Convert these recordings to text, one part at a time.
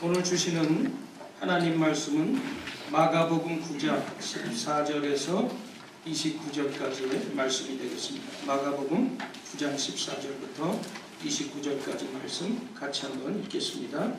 오늘 주시는 하나님 말씀은 마가복음 9장 14절에서 29절까지의 말씀이 되겠습니다. 마가복음 9장 14절부터 29절까지 말씀 같이 한번 읽겠습니다.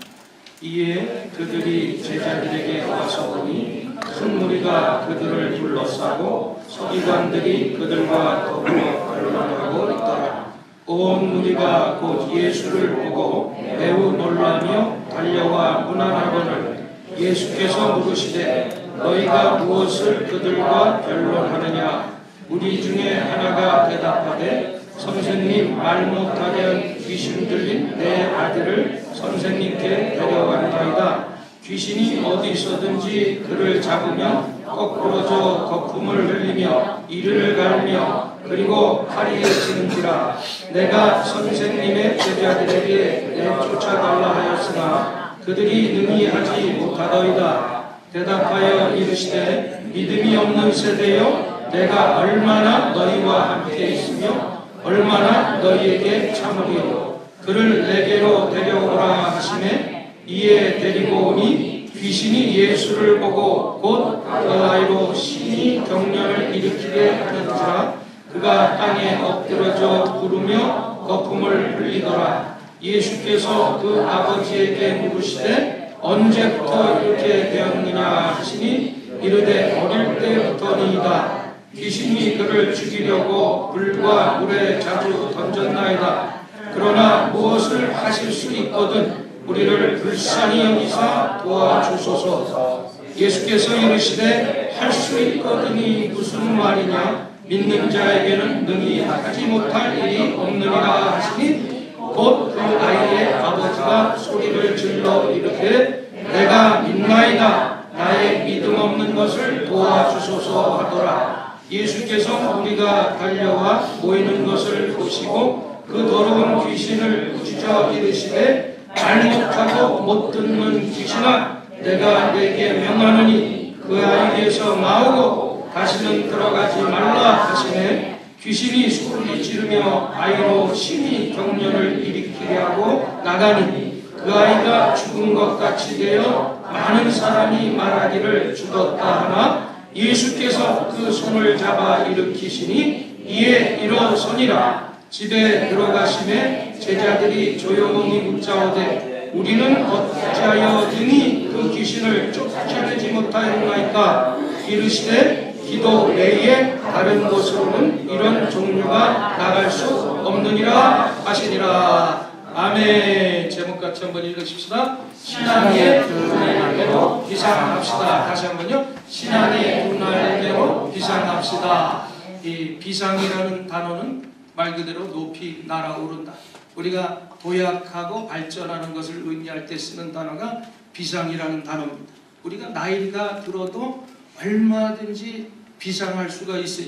이에 그들이 제자들에게 와서 보니 큰 무리가 그들을 둘러싸고 서기관들이 그들과 더불어 변론하고 있더라. 온 무리가 곧 예수를 보고 매우 놀라며 달려와 문안하거늘 예수께서 물으시되 너희가 무엇을 그들과 변론하느냐? 무리 중에 하나가 대답하되 선생님, 말 못하게 한 귀신 들린 내 아들을 선생님께 데려왔나이다. 귀신이 어디서든지 그를 잡으면 거꾸러져 거품을 흘리며 이를 갈며 그리고 파리해지는지라. 내가 선생님의 제자들에게 내쫓아달라 하였으나 그들이 능히 하지 못하더이다. 대답하여 이르시되 믿음이 없는 세대여, 내가 얼마나 너희와 함께 있으며 얼마나 너희에게 참으리요. 그를 내게로 데려오라 하시매 이에 데리고 오니 귀신이 예수를 보고 곧 그 아이로 심히 경련을 일으키게 하는지라. 그가 땅에 엎드려져 부르며 거품을 흘리더라. 예수께서 그 아버지에게 물으시되 언제부터 이렇게 되었느냐 하시니 이르되 어릴 때부터니이다. 귀신이 그를 죽이려고 불과 물에 자주 던졌나이다. 그러나 무엇을 하실 수 있거든 우리를 불쌍히 여기사 도와주소서. 예수께서 이르시되 할 수 있거든이 무슨 말이냐? 믿는 자에게는 능히 하지 못할 일이 없느니라 하시니 곧 그 아이의 아버지가 소리를 질러 이르되 내가 믿나이다 나의 믿음 없는 것을 도와주소서 하더라. 예수께서 우리가 달려와 모이는 것을 보시고 그 더러운 귀신을 꾸짖어 이르시되 말 못하고 못 듣는 귀신아 내가 내게 명하노니 그 아이에게서 나오고 다시는 들어가지 말라 하시네. 귀신이 소리 지르며 아이로 심히 경련을 일으키게 하고 나가니 그 아이가 죽은 것 같이 되어 많은 사람이 말하기를 죽었다 하나 예수께서 그 손을 잡아 일으키시니 이에 일어서니라. 집에 들어가심에 제자들이 조용히 묻자오되 우리는 어찌하여 등이 그 귀신을 쫓아내지 못하였나이까. 이르시되 기도 외에 다른 곳으로는 이런 종류가 나갈 수 없느니라 하시니라. 아멘. 제목같이 한번 읽으십시다. 신앙의 두 날개로 비상합시다. 다시 한번요. 신앙의 두 날개로 비상합시다. 이 비상이라는 단어는 말 그대로 높이 날아오른다. 우리가 도약하고 발전하는 것을 의미할 때 쓰는 단어가 비상이라는 단어입니다. 우리가 나이가 들어도 얼마든지 비상할 수가 있어요.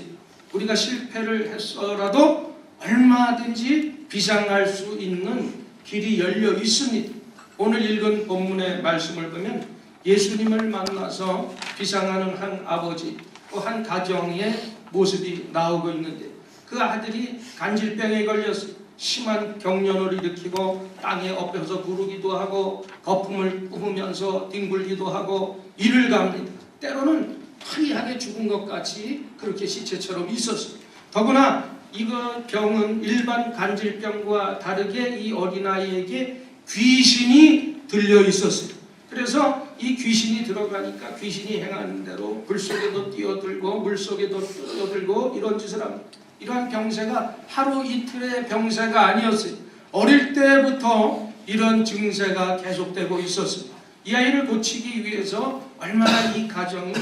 우리가 실패를 했어라도 얼마든지 비상할 수 있는 길이 열려 있습니다. 오늘 읽은 본문의 말씀을 보면 예수님을 만나서 비상하는 한 아버지 또 한 가정의 모습이 나오고 있는데 그 아들이 간질병에 걸려서 심한 경련을 일으키고 땅에 엎여서 구르기도 하고 거품을 뿜으면서 뒹굴기도 하고 이를 갑니다. 때로는 화이하게 죽은 것 같이 그렇게 시체처럼 있었어요. 더구나 이거 병은 일반 간질병과 다르게 이 어린아이에게 귀신이 들려 있었어요. 그래서 이 귀신이 들어가니까 귀신이 행하는 대로 불 속에도 뛰어들고 물 속에도 뛰어들고 이런 짓을 합니다. 이러한 병세가 하루 이틀의 병세가 아니었어요. 어릴 때부터 이런 증세가 계속되고 있었습니다. 이 아이를 고치기 위해서 얼마나 이 가정이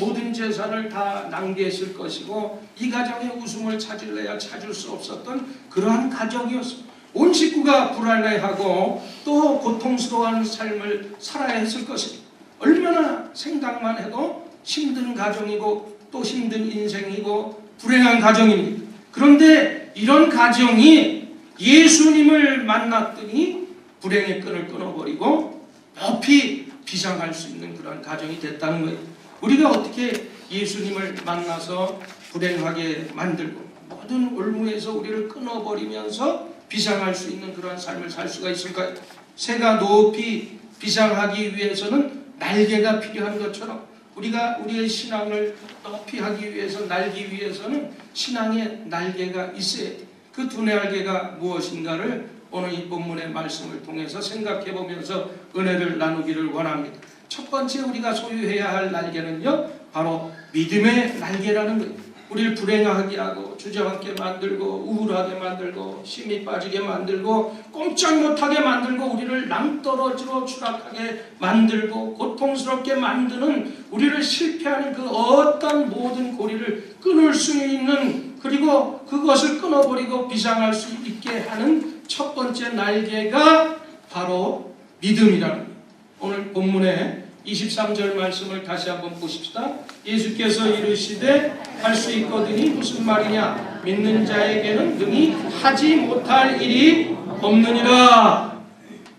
모든 재산을 다 낭비했을 것이고 이 가정의 웃음을 찾으려야 찾을 수 없었던 그러한 가정이었습니다. 온 식구가 불안해하고 또 고통스러운 삶을 살아야 했을 것입니다. 얼마나 생각만 해도 힘든 가정이고 또 힘든 인생이고 불행한 가정입니다. 그런데 이런 가정이 예수님을 만났더니 불행의 끈을 끊어버리고 높이 비상할 수 있는 그런 가정이 됐다는 거예요. 우리가 어떻게 예수님을 만나서 불행하게 만들고 모든 올무에서 우리를 끊어버리면서 비상할 수 있는 그런 삶을 살 수가 있을까요? 새가 높이 비상하기 위해서는 날개가 필요한 것처럼 우리가 우리의 신앙을 높이 하기 위해서 날기 위해서는 신앙의 날개가 있어야 돼. 그 두 날개가 무엇인가를 오늘 이 본문의 말씀을 통해서 생각해 보면서 은혜를 나누기를 원합니다. 첫 번째 우리가 소유해야 할 날개는요, 바로 믿음의 날개라는 거예요. 우리를 불행하게 하고 주저앉게 만들고 우울하게 만들고 힘이 빠지게 만들고 꼼짝 못하게 만들고 우리를 낭떠러지로 추락하게 만들고 고통스럽게 만드는 우리를 실패하는 그 어떤 모든 고리를 끊을 수 있는, 그리고 그것을 끊어버리고 비상할 수 있게 하는 첫 번째 날개가 바로 믿음이라는 거예요. 오늘 본문에 23절 말씀을 다시 한번 보십시다. 예수께서 이르시되 할 수 있거든이 무슨 말이냐? 믿는 자에게는 능히 하지 못할 일이 없느니라.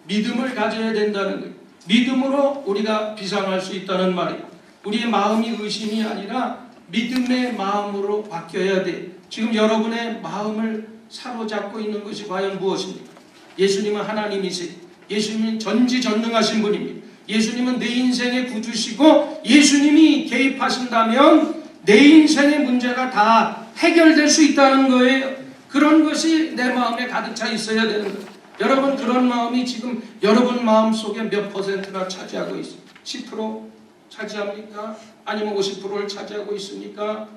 믿음을 가져야 된다는 거예요. 믿음으로 우리가 비상할 수 있다는 말이에요. 우리의 마음이 의심이 아니라 믿음의 마음으로 바뀌어야 돼. 지금 여러분의 마음을 사로잡고 있는 것이 과연 무엇입니까? 예수님은 하나님이세요. 예수님은 전지전능하신 분입니다. 예수님은 내 인생의 구주시고 예수님이 개입하신다면 내 인생의 문제가 다 해결될 수 있다는 거예요. 그런 것이 내 마음에 가득 차 있어야 되는 거예요. 여러분, 그런 마음이 지금 여러분 마음속에 몇 퍼센트나 차지하고 있어요? 10% 차지합니까? 아니면 50%를 차지하고 있습니까?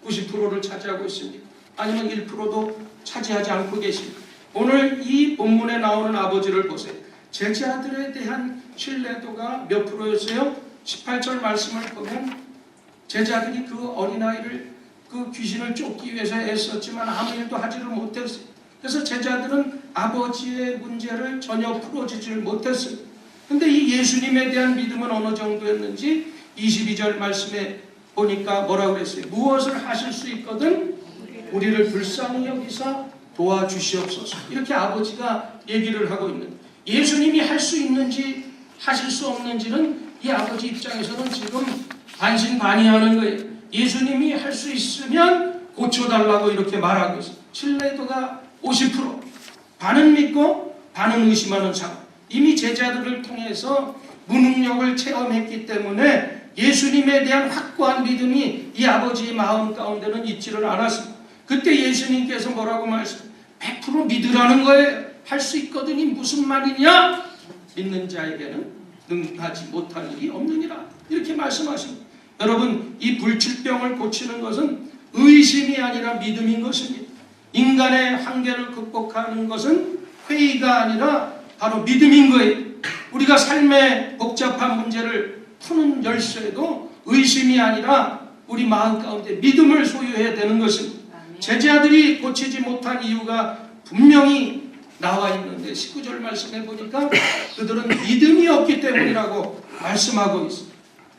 90%를 차지하고 있습니까? 아니면 1%도 차지하지 않고 계십니까? 오늘 이 본문에 나오는 아버지를 보세요. 제자들에 대한 신뢰도가 몇 프로였어요? 18절 말씀을 보면 제자들이 그 어린아이를 그 귀신을 쫓기 위해서 애썼지만 아무 일도 하지를 못했어요. 그래서 제자들은 아버지의 문제를 전혀 풀어주지를 못했어요. 근데 이 예수님에 대한 믿음은 어느 정도였는지 22절 말씀에 보니까 뭐라고 그랬어요? 무엇을 하실 수 있거든 우리를 불쌍히 여기사 도와주시옵소서. 이렇게 아버지가 얘기를 하고 있는, 예수님이 할 수 있는지 하실 수 없는지는 이 아버지 입장에서는 지금 반신반의하는 거예요. 예수님이 할 수 있으면 고쳐달라고 이렇게 말하고 있어요. 신뢰도가 50%, 반은 믿고 반은 의심하는 상황. 이미 제자들을 통해서 무능력을 체험했기 때문에 예수님에 대한 확고한 믿음이 이 아버지의 마음 가운데는 있지를 않았습니다. 그때 예수님께서 뭐라고 말씀하셨어요? 100% 믿으라는 거예요. 할 수 있거든이 무슨 말이냐? 믿는 자에게는 능하지 못할 일이 없느니라. 이렇게 말씀하십니다. 여러분, 이 불치병을 고치는 것은 의심이 아니라 믿음인 것입니다. 인간의 한계를 극복하는 것은 회의가 아니라 바로 믿음인 거예요. 우리가 삶의 복잡한 문제를 푸는 열쇠도 의심이 아니라 우리 마음 가운데 믿음을 소유해야 되는 것입니다. 제자들이 고치지 못한 이유가 분명히 나와 있는데 19절 말씀해 보니까 그들은 믿음이 없기 때문이라고 말씀하고 있습니다.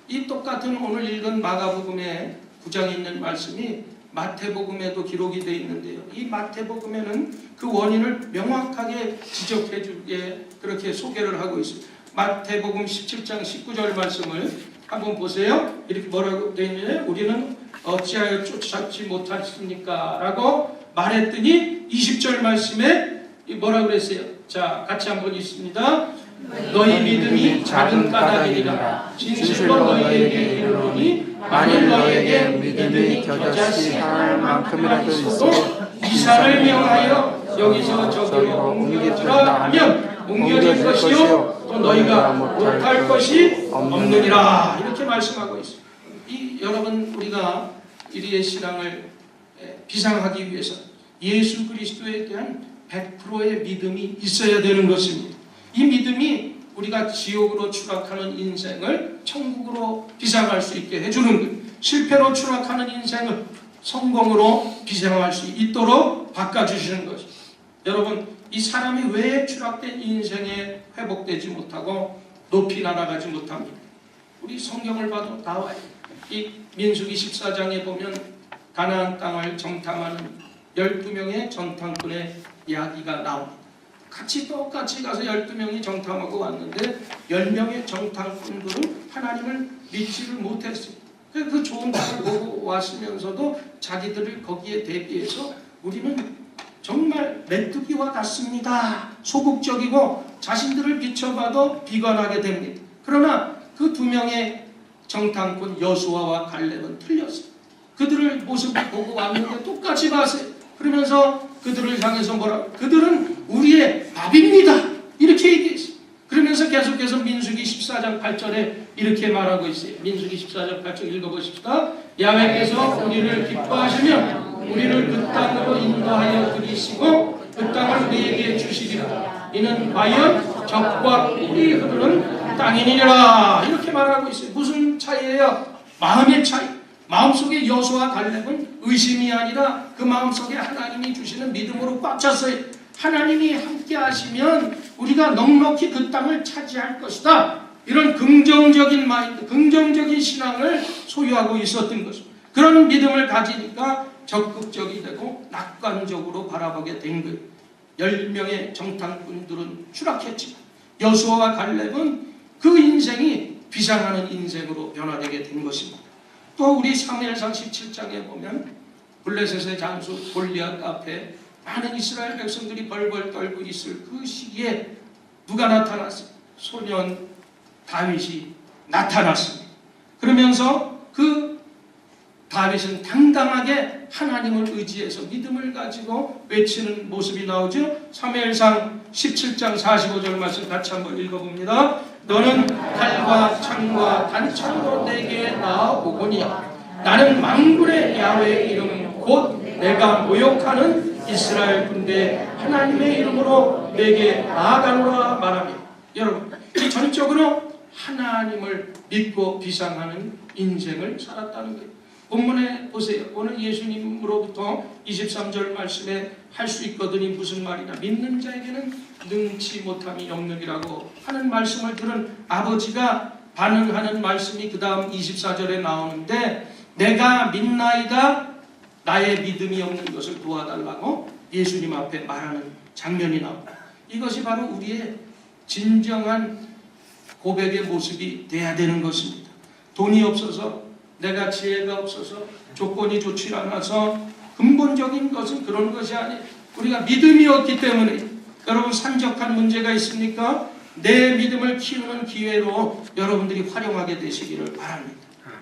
이 똑같은 오늘 읽은 마가복음의 9장에 있는 말씀이 마태복음에도 기록이 되어 있는데요. 이 마태복음에는 그 원인을 명확하게 지적해 주게 그렇게 소개를 하고 있습니다. 마태복음 17장 19절 말씀을 한번 보세요. 이렇게 뭐라고 되어 있느냐? 우리는 어찌하여 쫓아잡지 못하십니까? 라고 말했더니 20절 말씀에 뭐라고 그랬어요? 자, 같이 한번 읽습니다. 너희 믿음이 작은 까닭이니라. 진실로 너희에게 이르노니 만일 너희에게 믿음이 겨자씨 할 만큼이라도 있어도 이 산을 명하여 여기서 저기로 옮겨주라 하면 옮겨질 것이요 또 너희가 못할 것이 없느니라. 이렇게 말씀하고 있습니다. 여러분, 우리가 우리의 신앙을 비상하기 위해서 예수 그리스도에 대한 100%의 믿음이 있어야 되는 것입니다. 이 믿음이 우리가 지옥으로 추락하는 인생을 천국으로 비상할 수 있게 해주는 것, 실패로 추락하는 인생을 성공으로 비상할 수 있도록 바꿔주시는 것입니다. 여러분, 이 사람이 왜 추락된 인생에 회복되지 못하고 높이 날아가지 못합니다? 우리 성경을 봐도 나와요. 이 민수기 14장에 보면 가나안 땅을 정탐하는 12명의 정탐꾼의 이야기가 나옵니다. 똑같이 가서 12명이 정탐하고 왔는데 10명의 정탐꾼들은 하나님을 믿지를 못했어요. 그 좋은 땅을 보고 왔으면서도 자기들을 거기에 대비해서 우리는 정말 메뚜기와 같습니다. 소극적이고 자신들을 비춰봐도 비관하게 됩니다. 그러나 그 2명의 정탐꾼 여수아와 갈렙은 틀렸어요. 그들을 모습을 보고 왔는데 똑같이 봤어요. 그러면서 그들을 향해서 뭐라고? 그들은 우리의 밥입니다. 이렇게 얘기했어요. 그러면서 계속해서 민수기 14장 8절에 이렇게 말하고 있어요. 민수기 14장 8절 읽어보십시다. 야훼께서 우리를 기뻐하시면 우리를 그 땅으로 인도하여 들이시고 그 땅을 우리에게 주시리라. 이는 과연 적과 꿀이 흐르는 땅이니라. 이렇게 말하고 있어요. 무슨 차이예요? 마음의 차이. 마음속에 여수와 갈렙은 의심이 아니라 그 마음속에 하나님이 주시는 믿음으로 꽉 찼어요. 하나님이 함께 하시면 우리가 넉넉히 그 땅을 차지할 것이다. 이런 긍정적인 마인드, 긍정적인 신앙을 소유하고 있었던 것입니다. 그런 믿음을 가지니까 적극적이 되고 낙관적으로 바라보게 된 거예요. 10명의 정탐꾼들은 추락했지만 여수아와 갈렙은 그 인생이 비상하는 인생으로 변화되게 된 것입니다. 또 우리 사무엘상 17장에 보면 블레셋의 장수 골리앗 앞에 많은 이스라엘 백성들이 벌벌 떨고 있을 그 시기에 누가 나타났어요? 소년 다윗이 나타났습니다. 그러면서 그 다윗은 당당하게 하나님을 의지해서 믿음을 가지고 외치는 모습이 나오죠. 사무엘상 17장 45절 말씀 같이 한번 읽어봅니다. 너는 칼과 창과 단창으로 내게 나아오거니 나는 만군의 야훼의 이름 곧 내가 모욕하는 이스라엘 군대 하나님의 이름으로 내게 나아가노라 말하며, 여러분, 이 전적으로 하나님을 믿고 비상하는 인생을 살았다는 거예요. 본문에 보세요. 오늘 예수님으로부터 23절 말씀에 할 수 있거든이 무슨 말이냐. 믿는 자에게는 능치 못함이 없느니라고 하는 말씀을 들은 아버지가 반응하는 말씀이 그 다음 24절에 나오는데, 내가 믿나이다 나의 믿음이 없는 것을 도와달라고 예수님 앞에 말하는 장면이 나옵니다. 이것이 바로 우리의 진정한 고백의 모습이 돼야 되는 것입니다. 돈이 없어서, 내가 지혜가 없어서, 조건이 좋지 않아서, 근본적인 것은 그런 것이 아니에요. 우리가 믿음이 없기 때문에. 여러분, 산적한 문제가 있습니까? 내 믿음을 키우는 기회로 여러분들이 활용하게 되시기를 바랍니다.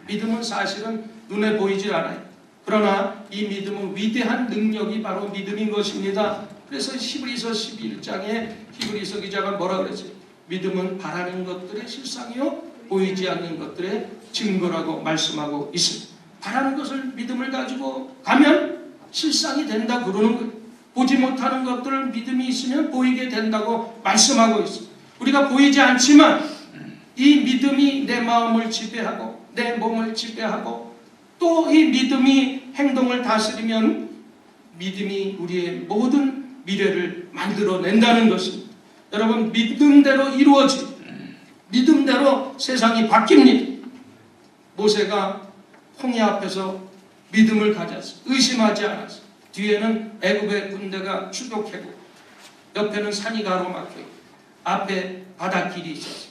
믿음은 사실은 눈에 보이질 않아요. 그러나 이 믿음은 위대한 능력이 바로 믿음인 것입니다. 그래서 히브리서 11장에 히브리서 기자가 뭐라 그랬어요? 믿음은 바라는 것들의 실상이요 보이지 않는 것들의 증거라고 말씀하고 있습니다. 바라는 것을 믿음을 가지고 가면 실상이 된다 그러는 거예요. 보지 못하는 것들을 믿음이 있으면 보이게 된다고 말씀하고 있습니다. 우리가 보이지 않지만 이 믿음이 내 마음을 지배하고 내 몸을 지배하고 또 이 믿음이 행동을 다스리면 믿음이 우리의 모든 미래를 만들어낸다는 것입니다. 여러분, 믿음대로 이루어지, 믿음대로 세상이 바뀝니다. 모세가 홍해 앞에서 믿음을 가졌어. 의심하지 않았어. 뒤에는 애굽의 군대가 추격하고 옆에는 산이 가로막히고 앞에 바닷길이 있었어.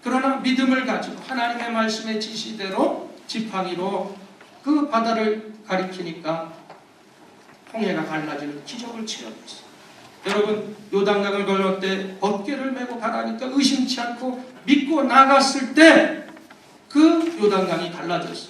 그러나 믿음을 가지고 하나님의 말씀의 지시대로 지팡이로 그 바다를 가리키니까 홍해가 갈라지는 기적을 체험했어. 여러분, 요단강을 건널 때 번개를 메고 가라니까 의심치 않고 믿고 나갔을 때 그 요단강이 갈라졌어.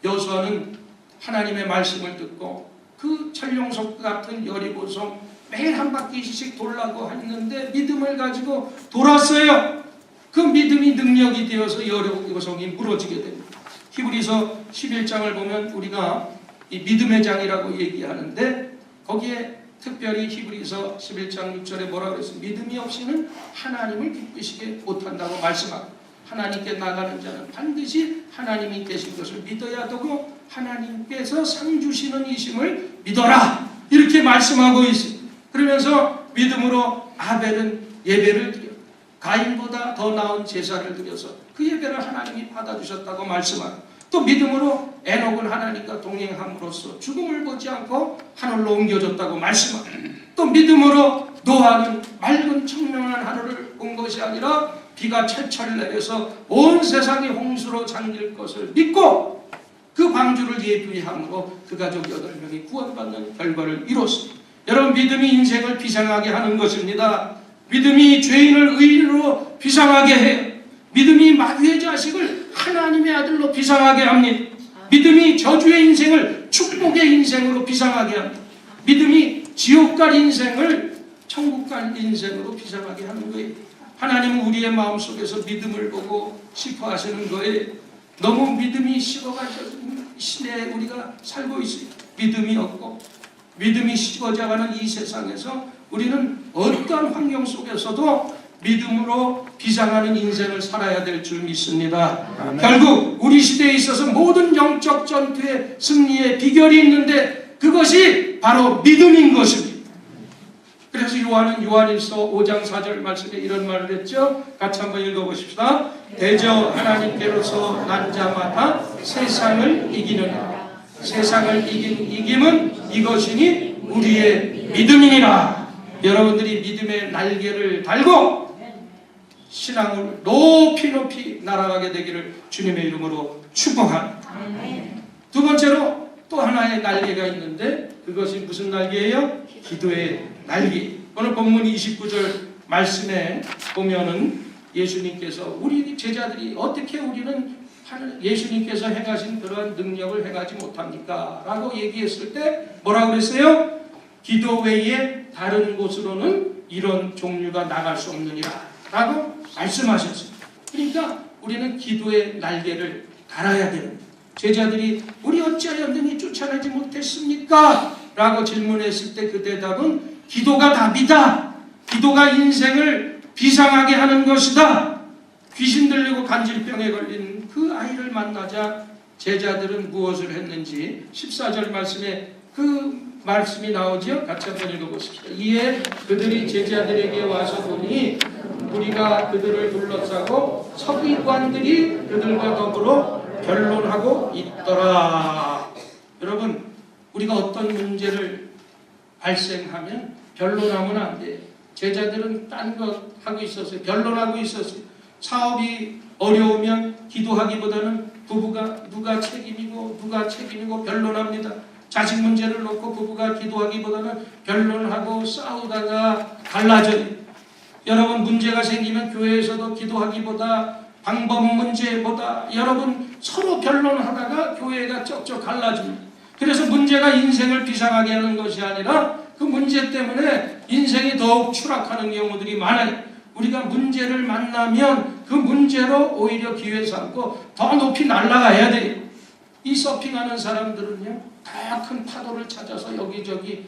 여호수아는 하나님의 말씀을 듣고 그 천룡석 같은 여리고성 매일 한 바퀴씩 돌라고 했는데 믿음을 가지고 돌았어요. 그 믿음이 능력이 되어서 여리고성이 무너지게 됩니다. 히브리서 11장을 보면 우리가 이 믿음의 장이라고 얘기하는데 거기에 특별히 히브리서 11장 6절에 뭐라고 했어요? 믿음이 없이는 하나님을 기쁘시게 못한다고 말씀하고, 하나님께 나가는 자는 반드시 하나님이 계신 것을 믿어야 되고 하나님께서 상 주시는 이심을 믿어라, 이렇게 말씀하고 있습니다. 그러면서 믿음으로 아벨은 예배를 드려 가인보다 더 나은 제사를 드려서 그 예배를 하나님이 받아주셨다고 말씀하고, 또 믿음으로 에녹은 하나님과 동행함으로써 죽음을 보지 않고 하늘로 옮겨졌다고 말씀하고, 또 믿음으로 노아는 맑은 청명한 하늘을 본 것이 아니라 비가 철철 내려서 온 세상이 홍수로 잠길 것을 믿고 그 방주를 예비함으로 그 가족 8명이 구원받는 결과를 이뤘습니다. 여러분, 믿음이 인생을 비상하게 하는 것입니다. 믿음이 죄인을 의인으로 비상하게 해요. 믿음이 마귀의 자식을 하나님의 아들로 비상하게 합니다. 믿음이 저주의 인생을 축복의 인생으로 비상하게 합니다. 믿음이 지옥 갈 인생을 천국 갈 인생으로 비상하게 하는 거예요. 하나님은 우리의 마음속에서 믿음을 보고 싶어 하시는 거예요. 너무 믿음이 식어가지고 시대에 우리가 살고 있어요. 믿음이 없고 믿음이 식어져가는 이 세상에서 우리는 어떠한 환경 속에서도 믿음으로 비상하는 인생을 살아야 될 줄 믿습니다. 아멘. 결국 우리 시대에 있어서 모든 영적 전투의 승리의 비결이 있는데 그것이 바로 믿음인 것입니다. 그래서 요한은 요한일서 5장 4절 말씀에 이런 말을 했죠. 같이 한번 읽어보십시다. 대저 하나님께로서 난 자마다 세상을 이기느니라. 세상을 이김은 이것이니 우리의 믿음이니라. 여러분들이 믿음의 날개를 달고 신앙을 높이 높이 날아가게 되기를 주님의 이름으로 축복합니다. 두 번째로 또 하나의 날개가 있는데 그것이 무슨 날개예요? 기도의 날개. 오늘 본문 29절 말씀에 보면은 예수님께서 우리 제자들이 어떻게 우리는 예수님께서 행하신 그러한 능력을 행하지 못합니까? 라고 얘기했을 때 뭐라고 그랬어요? 기도 외에 다른 곳으로는 이런 종류가 나갈 수 없느니라 라고 말씀하셨습니다. 그러니까 우리는 기도의 날개를 달아야 됩니다. 제자들이 우리 어찌하여 능히 쫓아내지 못했습니까? 라고 질문했을 때 그 대답은 기도가 답이다. 기도가 인생을 비상하게 하는 것이다. 귀신 들리고 간질병에 걸린 그 아이를 만나자 제자들은 무엇을 했는지 14절 말씀에 그 말씀이 나오죠. 같이 한번 읽어보십시오. 이에 그들이 제자들에게 와서 보니 무리가 그들을 둘러싸고 서기관들이 그들과 더불어 변론하고 있더라. 여러분, 우리가 어떤 문제를 발생하면 변론하면 안 돼요. 제자들은 딴 것 하고 있었어요. 변론하고 있었어요. 사업이 어려우면 기도하기보다는 부부가 누가 책임이고 변론합니다. 자식 문제를 놓고 부부가 기도하기보다는 변론하고 싸우다가 갈라져요. 여러분, 문제가 생기면 교회에서도 기도하기보다 방법 문제보다 여러분 서로 변론하다가 교회가 쩍쩍 갈라집니다. 그래서 문제가 인생을 비상하게 하는 것이 아니라 그 문제 때문에 인생이 더욱 추락하는 경우들이 많아요. 우리가 문제를 만나면 그 문제로 오히려 기회 삼고 더 높이 날아가야 돼요. 이 서핑하는 사람들은요, 더 큰 파도를 찾아서 여기저기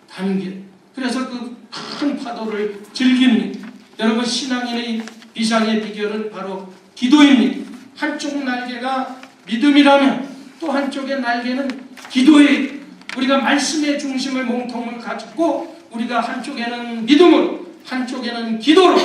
다니게. 그래서 그 큰 파도를 즐깁니다. 여러분, 신앙인의 비상의 비결은 바로 기도입니다. 한쪽 날개가 믿음이라면 또 한쪽의 날개는 기도예요. 우리가 말씀의 중심을 몸통을 가지고 우리가 한쪽에는 믿음으로 한쪽에는 기도로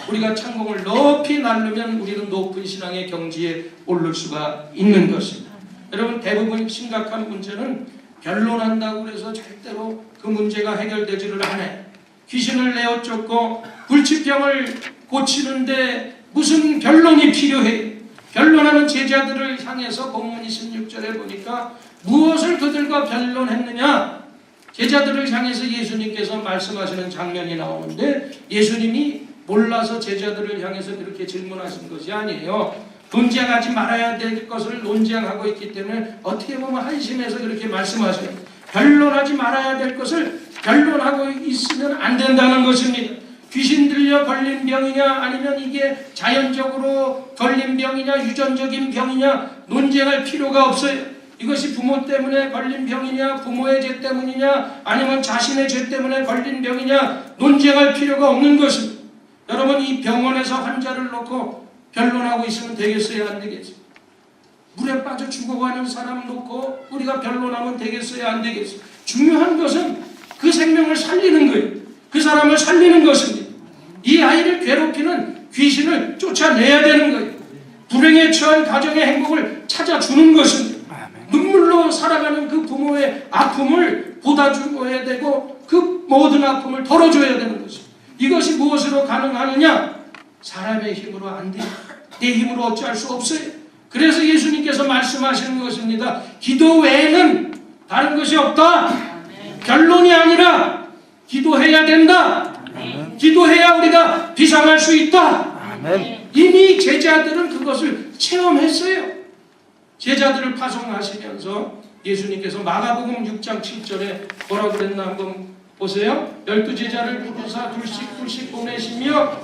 우리가 창공을 높이 날르면 우리는 높은 신앙의 경지에 오를 수가 있는 것입니다. 여러분, 대부분 심각한 문제는 변론한다고 해서 절대로 그 문제가 해결되지를 않아요. 귀신을 내어 쫓고 불치병을 고치는데 무슨 변론이 필요해요? 변론하는 제자들을 향해서 본문 26절에 보니까 무엇을 그들과 변론했느냐? 제자들을 향해서 예수님께서 말씀하시는 장면이 나오는데 예수님이 몰라서 제자들을 향해서 그렇게 질문하신 것이 아니에요. 논쟁하지 말아야 될 것을 논쟁하고 있기 때문에 어떻게 보면 한심해서 그렇게 말씀하셔요. 변론하지 말아야 될 것을 변론하고 있으면 안 된다는 것입니다. 귀신 들려 걸린 병이냐 아니면 이게 자연적으로 걸린 병이냐 유전적인 병이냐 논쟁할 필요가 없어요. 이것이 부모 때문에 걸린 병이냐 부모의 죄 때문이냐 아니면 자신의 죄 때문에 걸린 병이냐 논쟁할 필요가 없는 것입니다. 여러분, 이 병원에서 환자를 놓고 변론하고 있으면 되겠어요, 안 되겠어요? 물에 빠져 죽어가는 사람 놓고 우리가 변론하면 되겠어요, 안 되겠어요? 중요한 것은 그 생명을 살리는 거예요. 그 사람을 살리는 것입니다. 이 아이를 괴롭히는 귀신을 쫓아내야 되는 거예요. 불행에 처한 가정의 행복을 찾아주는 것입니다. 눈물로 살아가는 그 부모의 아픔을 보다줘야 되고 그 모든 아픔을 덜어줘야 되는 것입니다. 이것이 무엇으로 가능하느냐? 사람의 힘으로 안 돼요. 내 힘으로 어찌할 수 없어요. 그래서 예수님께서 말씀하시는 것입니다. 기도 외에는 다른 것이 없다. 결론이 아니라 기도해야 된다. 기도해야 우리가 비상할 수 있다. 이미 제자들은 그것을 체험했어요. 제자들을 파송하시면서 예수님께서 마가복음 6장 7절에 뭐라고 그랬나 한번 보세요. 12제자를 부르사 둘씩 보내시며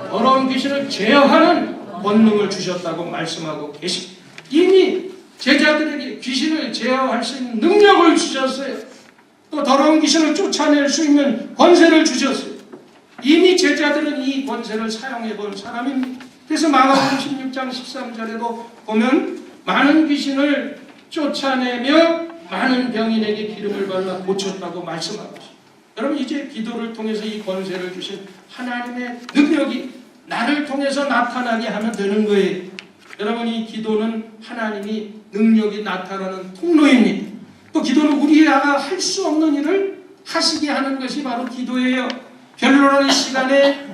더러운 귀신을 제어하는 권능을 주셨다고 말씀하고 계십니다. 이미 제자들에게 귀신을 제어할 수 있는 능력을 주셨어요. 또 더러운 귀신을 쫓아낼 수 있는 권세를 주셨어요. 이미 제자들은 이 권세를 사용해 본 사람입니다. 그래서 마가복음 16장 13절에도 보면 많은 귀신을 쫓아내며 많은 병인에게 기름을 발라 고쳤다고 말씀하고 있습니다. 여러분, 이제 기도를 통해서 이 권세를 주신 하나님의 능력이 나를 통해서 나타나게 하면 되는 거예요. 여러분, 이 기도는 하나님이 능력이 나타나는 통로입니다. 또 기도는 우리가 할 수 없는 일을 하시게 하는 것이 바로 기도예요. 변론하는 시간에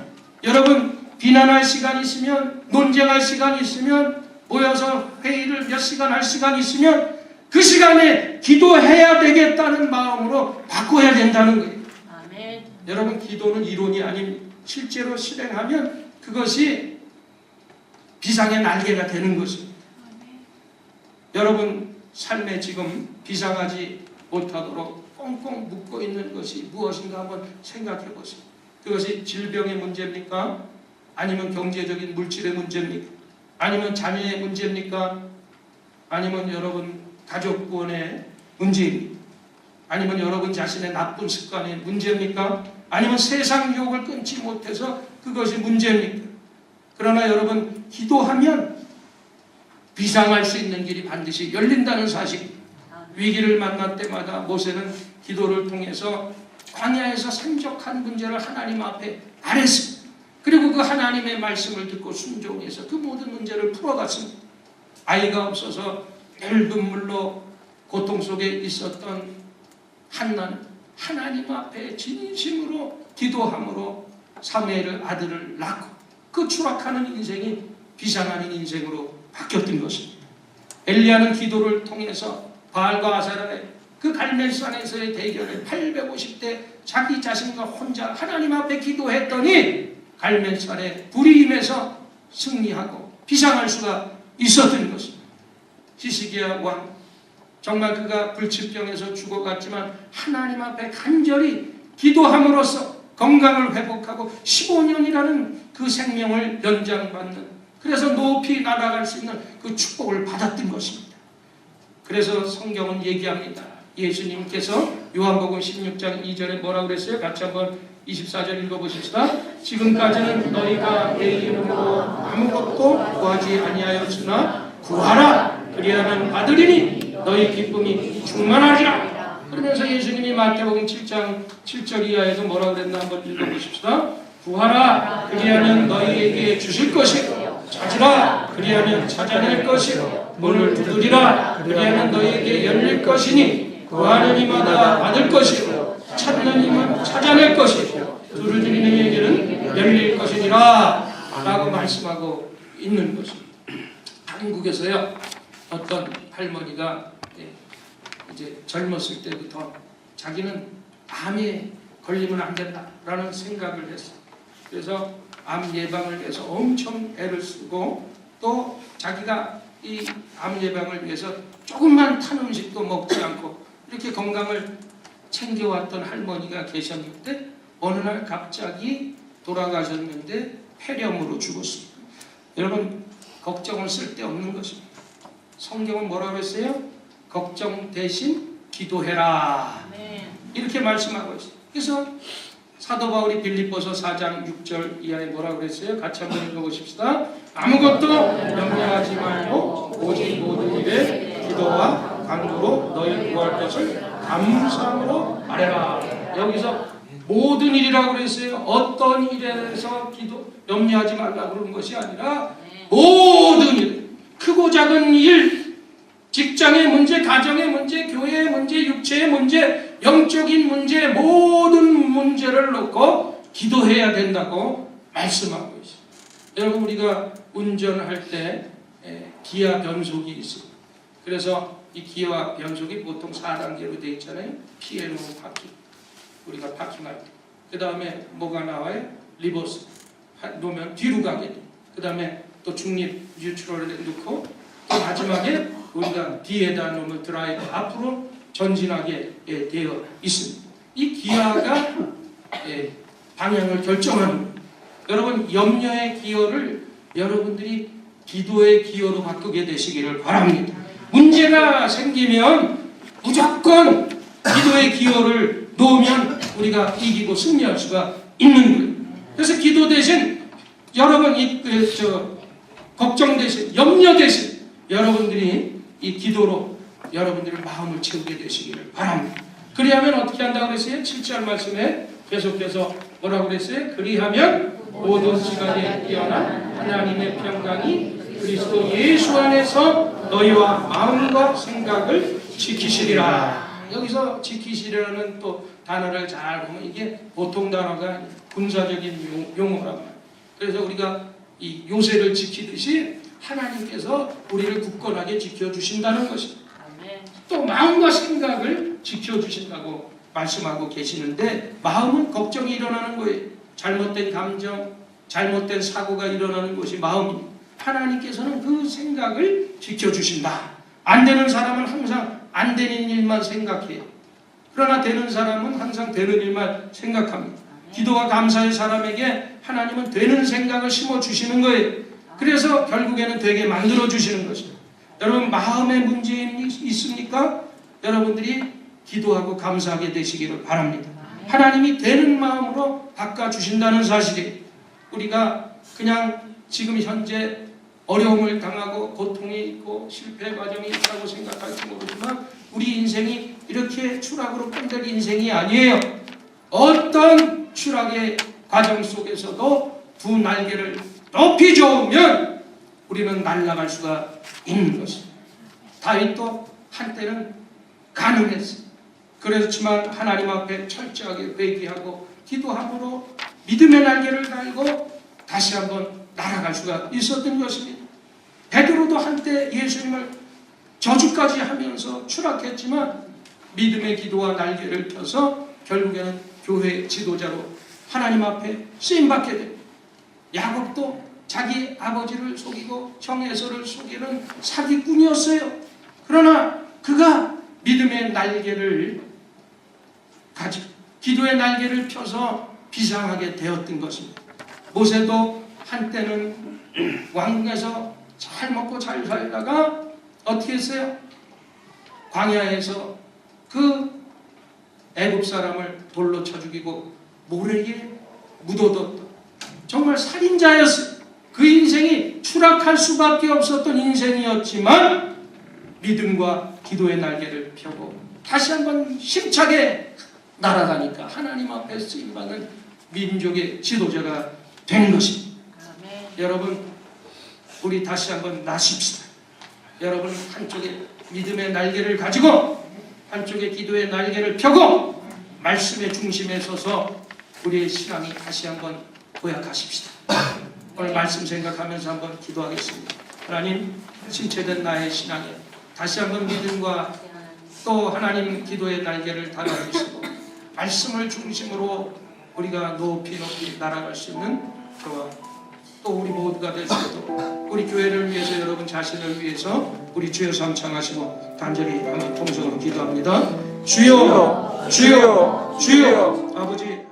여러분 비난할 시간이 있으면 논쟁할 시간이 있으면 모여서 회의를 몇 시간 할 시간이 있으면 그 시간에 기도해야 되겠다는 마음으로 바꿔야 된다는 거예요. 아멘. 여러분, 기도는 이론이 아닙니다. 실제로 실행하면 그것이 비상의 날개가 되는 것입니다. 여러분 삶에 지금 비상하지 못하도록 꽁꽁 묶고 있는 것이 무엇인가 한번 생각해 보세요. 그것이 질병의 문제입니까? 아니면 경제적인 물질의 문제입니까? 아니면 자녀의 문제입니까? 아니면 여러분 가족 구원의 문제입니까? 아니면 여러분 자신의 나쁜 습관의 문제입니까? 아니면 세상 유혹을 끊지 못해서 그것이 문제입니까? 그러나 여러분 기도하면 비상할 수 있는 길이 반드시 열린다는 사실. 위기를 만날 때마다 모세는 기도를 통해서 광야에서 산적한 문제를 하나님 앞에 아뢰습니다. 그리고 그 하나님의 말씀을 듣고 순종해서 그 모든 문제를 풀어갔습니다. 아이가 없어서 늘 눈물로 고통 속에 있었던 한나는 하나님 앞에 진심으로 기도함으로 사무엘 아들을 낳고 그 추락하는 인생이 비상하는 인생으로 바뀌었던 것입니다. 엘리야는 기도를 통해서 바알과 아사라의 그 갈멜산에서의 대결을 850대 자기 자신과 혼자 하나님 앞에 기도했더니 갈멜산에 불이 임해서 승리하고 비상할 수가 있었던 것입니다. 히스기야 왕, 정말 그가 불치병에서 죽어갔지만 하나님 앞에 간절히 기도함으로써 건강을 회복하고 15년이라는 그 생명을 연장받는, 그래서 높이 날아갈 수 있는 그 축복을 받았던 것입니다. 그래서 성경은 얘기합니다. 예수님께서 요한복음 16장 2절에 뭐라고 그랬어요? 같이 한번 24절 읽어보십시다. 지금까지는 너희가 내 이름으로 아무것도 구하지 아니하였으나 구하라 그리하면 받으리니 너희 기쁨이 충만하리라. 그러면서 예수님이 마태복음 7장 7절 이하에도 뭐라고 그랬나 한번 읽어보십시다. 구하라 그리하면 너희에게 주실 것이고 찾으라 그리하면 찾아낼 것이고 문을 두드리라 그리하면 너희에게 열릴 것이니 구하는 이마다 받을 것이고 찾는 이만 찾아낼 것이고 두드리는 이에게는 열릴 것이니라 라고 말씀하고 있는 것입니다. 한국에서요 어떤 할머니가 이제 젊었을 때부터 자기는 암에 걸리면 안 된다라는 생각을 했어요. 그래서 암 예방을 위해서 엄청 애를 쓰고 또 자기가 이 암 예방을 위해서 조금만 탄 음식도 먹지 않고 이렇게 건강을 챙겨왔던 할머니가 계셨는데 어느 날 갑자기 돌아가셨는데 폐렴으로 죽었습니다. 여러분 걱정을 쓸데없는 것입니다. 성경은 뭐라고 했어요? 걱정 대신 기도해라. 이렇게 말씀하고 있어요. 그래서 사도 바울이 빌립보서 4장 6절 이하에 뭐라고 그랬어요? 같이 한번 읽어보십시다. 아무것도 염려하지 말고 오직 모든 일에 기도와 간구로 너희 구할 것을 감사함으로 말해라. 여기서 모든 일이라고 그랬어요. 어떤 일에서 염려하지 말라고 그러는 것이 아니라 모든 일, 크고 작은 일, 직장의 문제, 가정의 문제, 교회의 문제, 육체의 문제, 영적인 문제, 모든 문제를 놓고 기도해야 된다고 말씀하고 있습니다. 여러분 우리가 운전할 때 기아 변속이 있습니다. 그래서 이 기아 변속이 보통 4단계로 되어 있잖아요. 피해노 파킹, 우리가 파킹할 때. 그 다음에 뭐가 나와요? 리버스 놓으면 뒤로 가게 돼요. 그 다음에 또 중립 뉴트럴에 넣고 또 마지막에 우리가 뒤에다 놓으면 드라이브 앞으로 전진하게 되어 있습니다. 이 기아가 방향을 결정하는 거예요. 여러분 염려의 기어를 여러분들이 기도의 기어로 바꾸게 되시기를 바랍니다. 문제가 생기면 무조건 기도의 기어를 놓으면 우리가 이기고 승리할 수가 있는 거예요. 그래서 기도 대신 여러분 걱정 대신 염려 대신 여러분들이 이 기도로 여러분들의 마음을 채우게 되시기를 바랍니다. 그리하면 어떻게 한다고 그랬어요? 7절 말씀에 계속해서 뭐라고 그랬어요? 그리하면 모든 시간에 뛰어난 하나님의 평강이 그리스도 예수 안에서 너희와 마음과 생각을 지키시리라. 여기서 지키시리라는 또 단어를 잘 보면 이게 보통 단어가 아니에요. 군사적인 용어란 말이에요. 그래서 우리가 이 요새를 지키듯이 하나님께서 우리를 굳건하게 지켜주신다는 것입니다. 또 마음과 생각을 지켜주신다고 말씀하고 계시는데 마음은 걱정이 일어나는 거예요. 잘못된 감정, 잘못된 사고가 일어나는 것이 마음입니다. 하나님께서는 그 생각을 지켜주신다. 안 되는 사람은 항상 안 되는 일만 생각해요. 그러나 되는 사람은 항상 되는 일만 생각합니다. 기도와 감사의 사람에게 하나님은 되는 생각을 심어주시는 거예요. 그래서 결국에는 되게 만들어주시는 것입니다. 여러분 마음에 문제 있습니까? 여러분들이 기도하고 감사하게 되시기를 바랍니다. 하나님이 되는 마음으로 바꿔주신다는 사실이 우리가 그냥 지금 현재 어려움을 당하고 고통이 있고 실패 과정이 있다고 생각할지 모르지만 우리 인생이 이렇게 추락으로 끝낼 인생이 아니에요. 어떤 추락의 과정 속에서도 두 날개를 높이 저으면 우리는 날아갈 수가 있는 것입니다. 다윗도 한때는 가능했어요. 그렇지만 하나님 앞에 철저하게 회개하고 기도함으로 믿음의 날개를 달고 다시 한번 날아갈 수가 있었던 것입니다. 베드로도 한때 예수님을 저주까지 하면서 추락했지만 믿음의 기도와 날개를 펴서 결국에는 교회 지도자로 하나님 앞에 쓰임받게 됩니다. 야곱도 자기 아버지를 속이고 형 에서를 속이는 사기꾼이었어요. 그러나 그가 믿음의 날개를 가지고 기도의 날개를 펴서 비상하게 되었던 것입니다. 모세도 한때는 왕궁에서 잘 먹고 잘 살다가 어떻게 했어요? 광야에서 그 애굽 사람을 돌로 쳐 죽이고 모래에 묻어뒀던 정말 살인자였어요. 그 인생이 추락할 수밖에 없었던 인생이었지만 믿음과 기도의 날개를 펴고 다시 한번 힘차게 날아가니까 하나님 앞에 쓰임받는 민족의 지도자가 된 것입니다. 여러분, 우리 다시 한번 나십시다. 여러분, 한쪽에 믿음의 날개를 가지고 한쪽에 기도의 날개를 펴고 말씀의 중심에 서서 우리의 신앙이 다시 한번 고약하십시다. 오늘 말씀 생각하면서 한번 기도하겠습니다. 하나님, 신체된 나의 신앙에 다시 한번 믿음과 또 하나님 기도의 날개를 달아주시고 말씀을 중심으로 우리가 높이 날아갈 수 있는 저와 또 우리 모두가 될 수 있도록 우리 교회를 위해서 여러분 자신을 위해서 우리 주여 삼창하시고 간절히 한번 통성으로 기도합니다. 주여, 주여, 주여, 아버지.